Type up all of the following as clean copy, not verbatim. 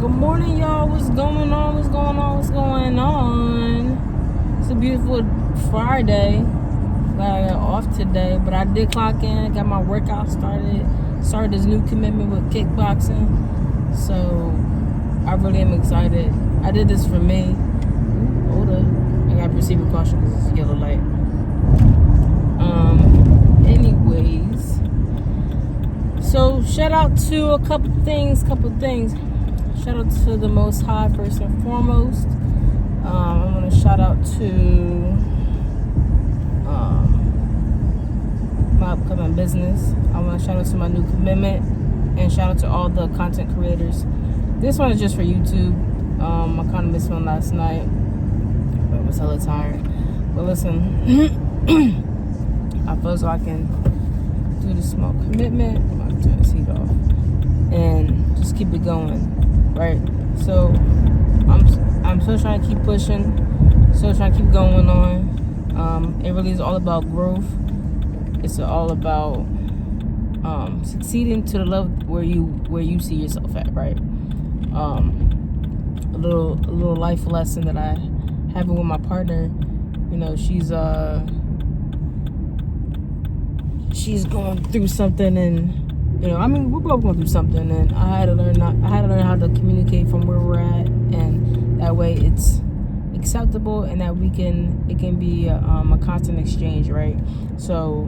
Good morning, y'all. What's going on? What's going on? What's going on? It's a beautiful Friday. Glad I got off today, but I did clock in. Got my workout started. Started this new commitment with kickboxing. So I really am excited. I did this for me. Hold up. I got to proceed with caution because it's a yellow light. Anyways. So shout out to a couple things. Shout out to the Most High first and foremost. I'm gonna shout out to my upcoming business. I want to shout out to my new commitment and shout out to all the content creators. This one is just for YouTube. I kind of missed one last night, but I was hella tired. But listen, I feel so I can do the small commitment. I'm gonna turn this heat off and just keep it going. Right, so I'm still trying to keep pushing, still trying to keep going on. It really is all about growth. It's all about succeeding to the level where you see yourself at. Right. A little life lesson that I have with my partner. You know, she's going through something and. You know, I mean, we're both going through something, and I had to learn how to communicate from where we're at, and that way it's acceptable, and that it can be a constant exchange, right? So,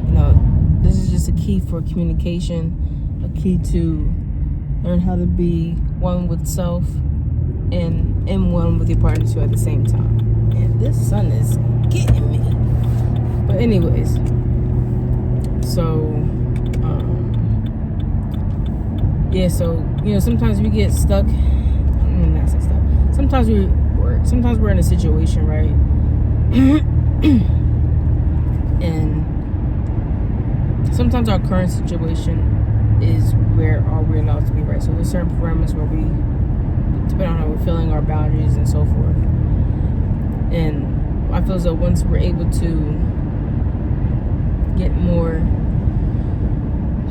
you know, this is just a key for communication, a key to learn how to be one with self and one with your partner too at the same time. And this sun is getting me. But anyways. So, so, you know, sometimes we get stuck. Not so stuck. Sometimes we're in a situation, right? And sometimes our current situation is where we're allowed to be, right? So there's certain parameters where we, depending on how we're feeling, our boundaries and so forth. And I feel as though once we're able to get more,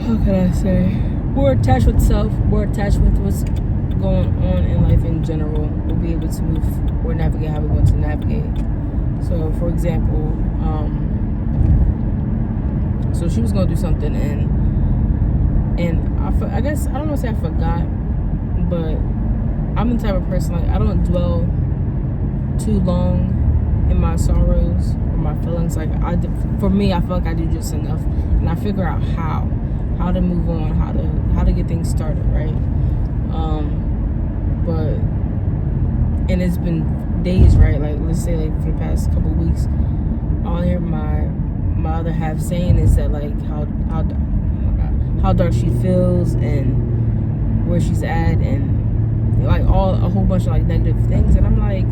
how can I say, more attached with self, more attached with what's going on in life in general, we'll be able to move or navigate how we want to navigate. So, for example, so she was going to do something, and I guess, I don't want to say I forgot, but I'm the type of person, like, I don't dwell too long in my sorrows or my feelings. Like, for me, I feel like I do just enough, and I figure out how to move on, how to get things started, right? And it's been days, right? Like, let's say, like, for the past couple of weeks, all I hear my other half saying is that, like, how dark she feels and where she's at, and like a whole bunch of like negative things, and I'm like,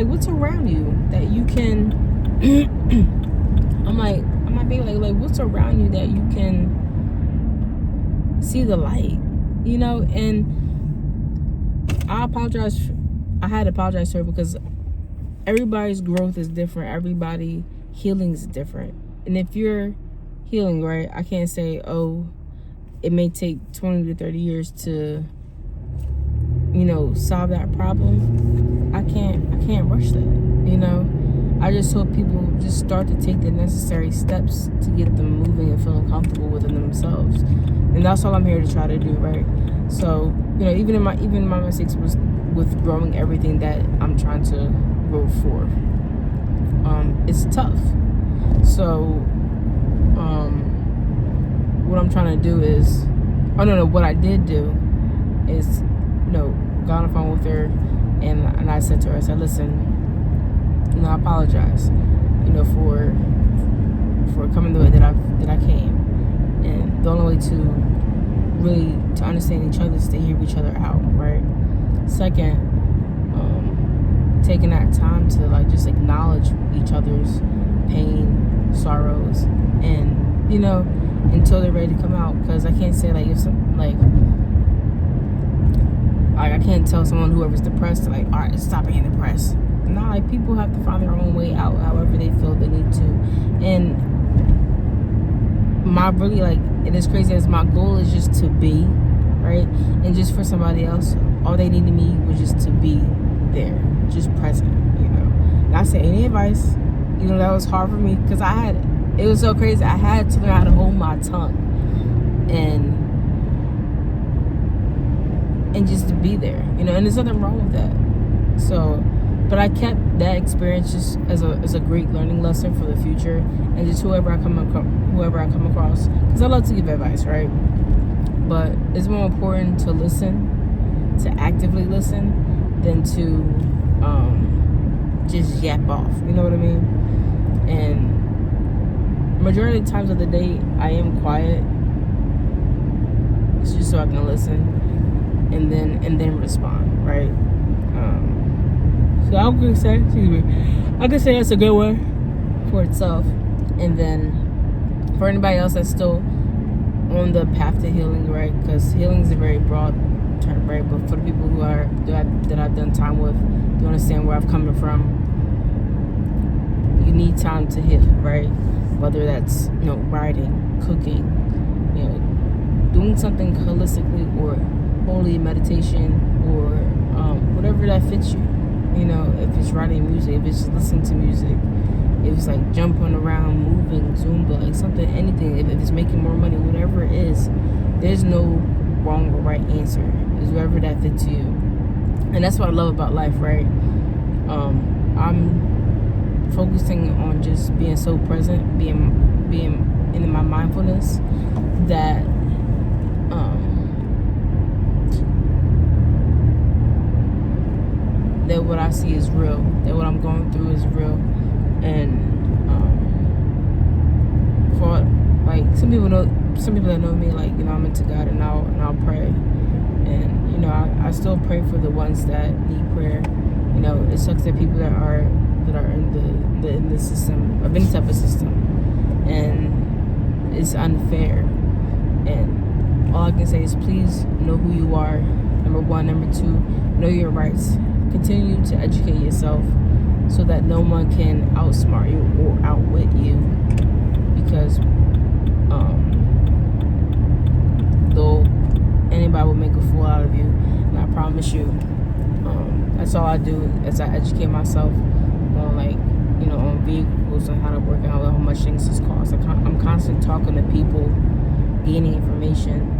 what's around you that you can? I'm like, what's around you that you can see the light, you know? And I apologize. I had to apologize to her because everybody's growth is different. Everybody healing is different. And if you're healing, right, I can't say, oh, it may take 20 to 30 years to, you know, solve that problem. I can't rush that, you know. I just hope people just start to take the necessary steps to get them moving and feeling comfortable within themselves. And that's all I'm here to try to do, right? So, you know, even my mistakes was with growing everything that I'm trying to grow for. It's tough. So, what I'm trying to do is, what I did do is, you know, got on the phone with her, and I said to her, I said, listen, you know, I apologize, you know, for coming the way that I came, and the only way to really to understand each other is to hear each other out, right? Second, taking that time to like just acknowledge each other's pain, sorrows, and, you know, until they're ready to come out. Because I can't say like if some like I can't tell someone whoever's depressed to like, all right, stop being depressed. Not like, people have to find their own way out however they feel they need to. And my really, like, it is crazy as my goal is just to be, right? And just for somebody else, all they needed me was just to be there, just present, you know. Not say any advice, you know, that was hard for me because it was so crazy. I had to learn how to hold my tongue and just to be there, you know, and there's nothing wrong with that. So, but I kept that experience just as a great learning lesson for the future, and just whoever I come across, because I love to give advice, right? But it's more important to listen, to actively listen, than to just yap off. You know what I mean? And majority of the times of the day, I am quiet. It's just so I can listen and then respond, right? So I could say, I could say that's a good one for itself. And then for anybody else that's still on the path to healing, right? Because healing is a very broad term, right? But for the people who are that I've done time with, you understand where I'm coming from. You need time to heal, right? Whether that's, you know, writing, cooking, you know, doing something holistically, or holy meditation, or whatever that fits you. You know, if it's writing music, if it's listening to music, if it's like jumping around, moving, Zumba, like something, anything, if it's making more money, whatever it is, there's no wrong or right answer. It's whatever that fits you. And that's what I love about life, right? I'm focusing on just being so present, being in my mindfulness, that that what I see is real, that what I'm going through is real. And for like some people that know me, like, you know, I'm into God, and I'll pray, and you know, I still pray for the ones that need prayer. You know, it sucks that people that are in the system, of any type of system, and it's unfair. And all I can say is, please know who you are, number one. Number two, know your rights. Continue to educate yourself so that no one can outsmart you or outwit you, because though anybody will make a fool out of you, and I promise you, that's all I do, as I educate myself on, like, you know, on vehicles and how to work and how much things this cost. I'm constantly talking to people, gaining information,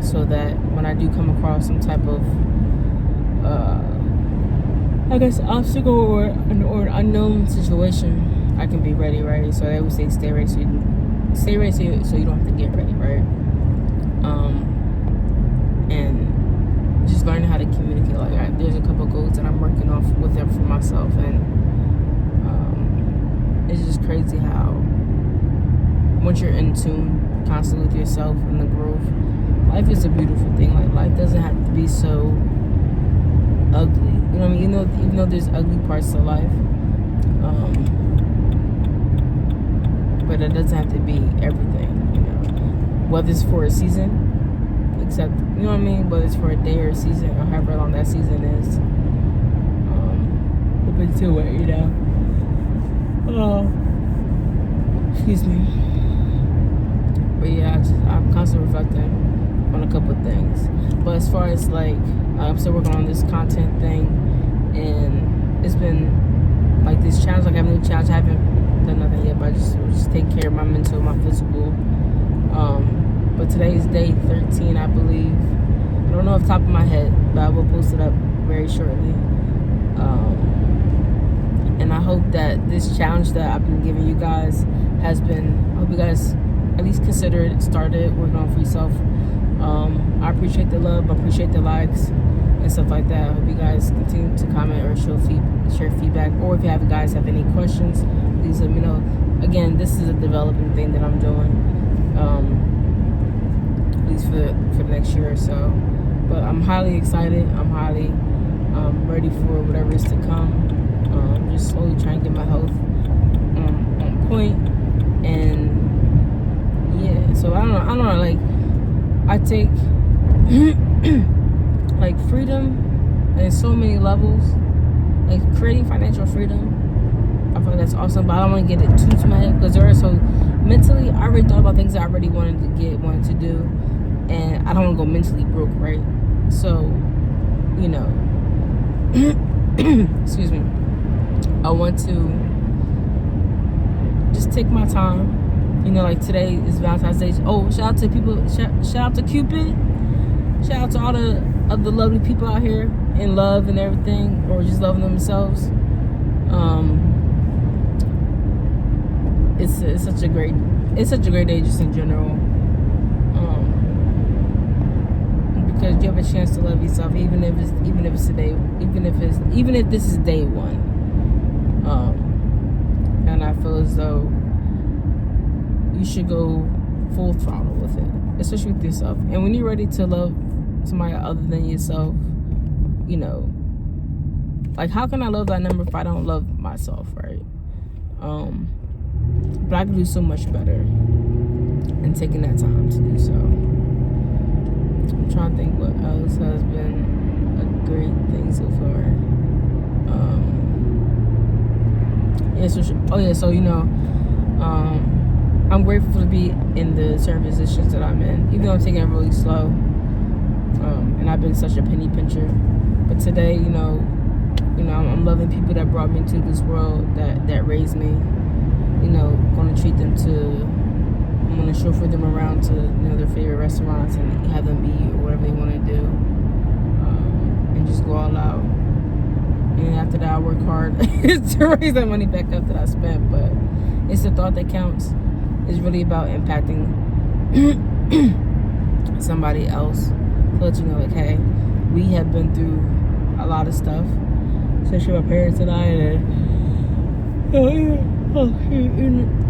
so that when I do come across some type of I guess obstacle or an unknown situation, I can be ready, right? So they would say stay ready so you don't have to get ready, right? And just learning how to communicate. Like, there's a couple of goals that I'm working off with them for myself, and it's just crazy how once you're in tune constantly with yourself and the growth, life is a beautiful thing. Like, life doesn't have to be so ugly. You know what I mean? Even though there's ugly parts to life, but it doesn't have to be everything. You know, whether it's for a season, except, you know what I mean, whether it's for a day or a season, or however long that season is. Open to it, you know. Excuse me. But yeah, I'm constantly reflecting on a couple of things. But as far as, like, I'm still working on this content thing, and it's been like this challenge. Like, I have a new challenge. I haven't done nothing yet, but I just take care of my mental, my physical. But today is day 13, I believe. I don't know off the top of my head, but I will post it up very shortly. And I hope that this challenge that I've been giving you guys has been, I hope you guys at least consider it, started working on for yourself. I appreciate the love, I appreciate the likes and stuff like that. I hope you guys continue to comment or share feedback, or if you guys have any questions, please let me know. Again, this is a developing thing that I'm doing, at least for the next year or so. But I'm highly excited. I'm highly ready for whatever is to come. Just slowly trying to get my health on point, and yeah. So I don't know. Like, I take like freedom in so many levels, like creating financial freedom I feel like that's awesome, but I don't want to get it too to my head, because there are so mentally, I already thought about things I already wanted to do, and I don't want to go mentally broke, right? So, you know, excuse me, I want to just take my time. You know, like today is Valentine's Day. Oh, shout out to people, shout out to Cupid, shout out to all the other lovely people out here in love and everything, or just loving themselves. It's such a great day just in general, because you have a chance to love yourself, even if it's today, even if this is day one. And I feel as though you should go full throttle with it, especially with yourself. And when you're ready to love somebody other than yourself, you know, like, how can I love that number if I don't love myself, right? But I can do so much better in taking that time to do so. I'm trying to think what else has been a great thing so far. So you know, I'm grateful to be in the certain positions that I'm in, even though I'm taking it really slow. And I've been such a penny pincher, but today, you know, I'm loving people that brought me into this world, that raised me. You know, going to treat them I'm going to chauffeur them around to, you know, their favorite restaurants and have them eat or whatever they want to do, and just go all out. And after that, I work hard to raise that money back up that I spent. But it's the thought that counts. It's really about impacting somebody else, to let you know, like, hey, we have been through a lot of stuff, especially my parents and I, and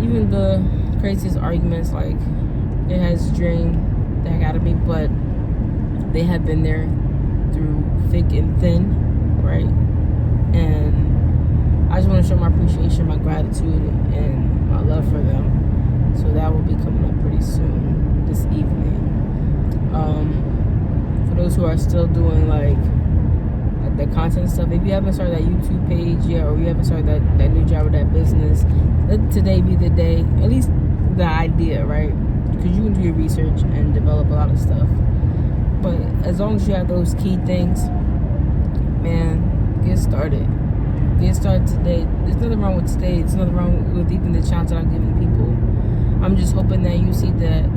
even the craziest arguments, like, it has drained the heck out of me, but they have been there through thick and thin, right? And I just want to show my appreciation, my gratitude, and my love for them. So that will be coming up pretty soon this evening. For those who are still doing like the content stuff, if you haven't started that YouTube page yet, or you haven't started that new job or that business, let today be the day, at least the idea, right? Because you can do your research and develop a lot of stuff. But as long as you have those key things, man, get started. Get started today. There's nothing wrong with today. There's nothing wrong with even the challenge that I'm giving people. I'm just hoping that you see that,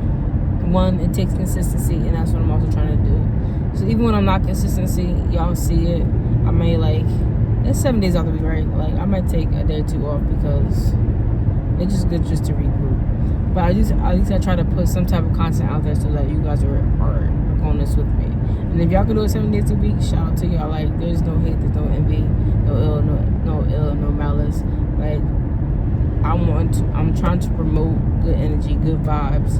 one, it takes consistency, and that's what I'm also trying to do. So even when I'm not consistency, y'all see it. I may, like, it's 7 days out the week, right? Like, I might take a day or two off because it's just good just to regroup. But at least I try to put some type of content out there so that you guys are on this with me. And if y'all can do it 7 days a week, shout out to y'all. Like, there's no hate, there's no envy, no ill, no malice. Like, I'm trying to promote good energy, good vibes,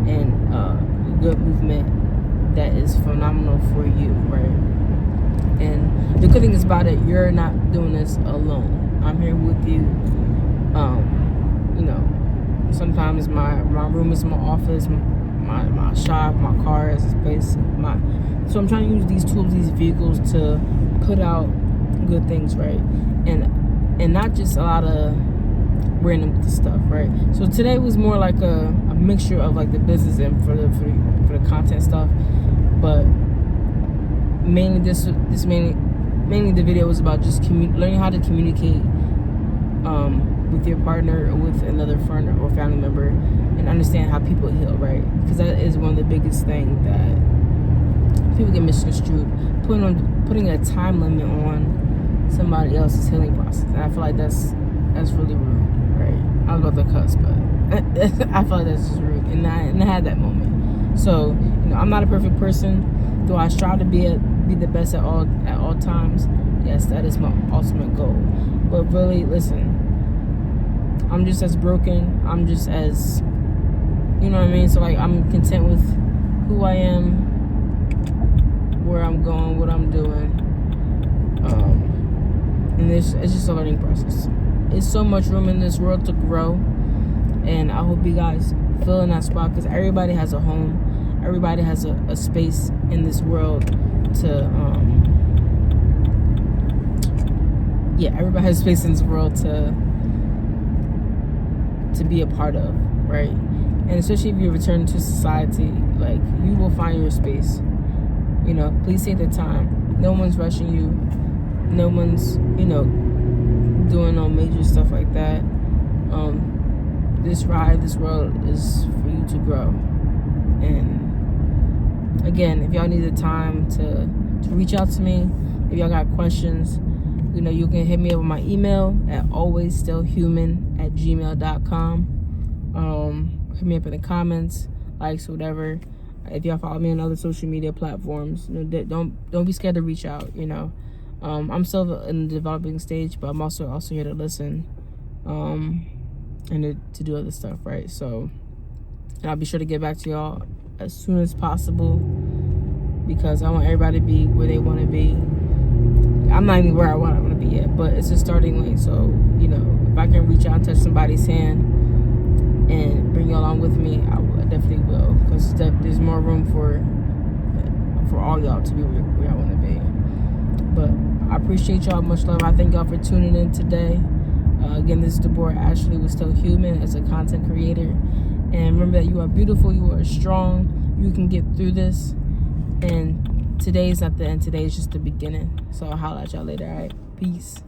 and good movement that is phenomenal for you, right? And the good thing is about it, you're not doing this alone. I'm here with you. You know, sometimes my room is my office, my shop, my car is a space. So I'm trying to use these tools, these vehicles, to put out good things, right? And not just a lot of random stuff, right? So today was more like a mixture of like the business and for the content stuff, but mainly mainly the video was about just learning how to communicate with your partner or with another friend or family member, and understand how people heal, right? Because that is one of the biggest things that people get misconstrued, putting a time limit on somebody else's healing process. And I feel like that's really rude, right? I was about to cuss, but I feel like that's just rude, and I had that moment. So, you know, I'm not a perfect person. Do I strive to be the best at all times? Yes, that is my ultimate goal. But really, listen, I'm just as broken. I'm just as, you know what I mean? So, like, I'm content with who I am, where I'm going, what I'm doing. And it's just a learning process. It's so much room in this world to grow. And I hope you guys feel in that spot, because everybody has a home. Everybody has a space in this world to, everybody has space in this world to to be a part of, right? And especially if you return to society, like, you will find your space. You know, please take the time. No one's rushing you. No one's, you know, doing no major stuff like that. This ride, this world is for you to grow. And again, if y'all need the time to reach out to me, if y'all got questions, you know, you can hit me up with my email at alwaysstillhuman@gmail.com. Hit me up in the comments, likes, whatever. If y'all follow me on other social media platforms, you know, don't be scared to reach out. You know, I'm still in the developing stage, but I'm also here to listen, and to do other stuff, right? So, and I'll be sure to get back to y'all as soon as possible, because I want everybody to be where they want to be. I'm not even where I want to be yet, but it's a starting lane. So, you know, if I can reach out and touch somebody's hand and bring you along with me, I definitely will, because there's more room for all y'all to be where I want to be. But I appreciate y'all. Much love. I thank y'all for tuning in today. Again, this is Deborah Ashley with Still Human as a content creator. And remember that you are beautiful, you are strong, you can get through this. And today is not the end, today is just the beginning. So I'll holler at y'all later, all right? Peace.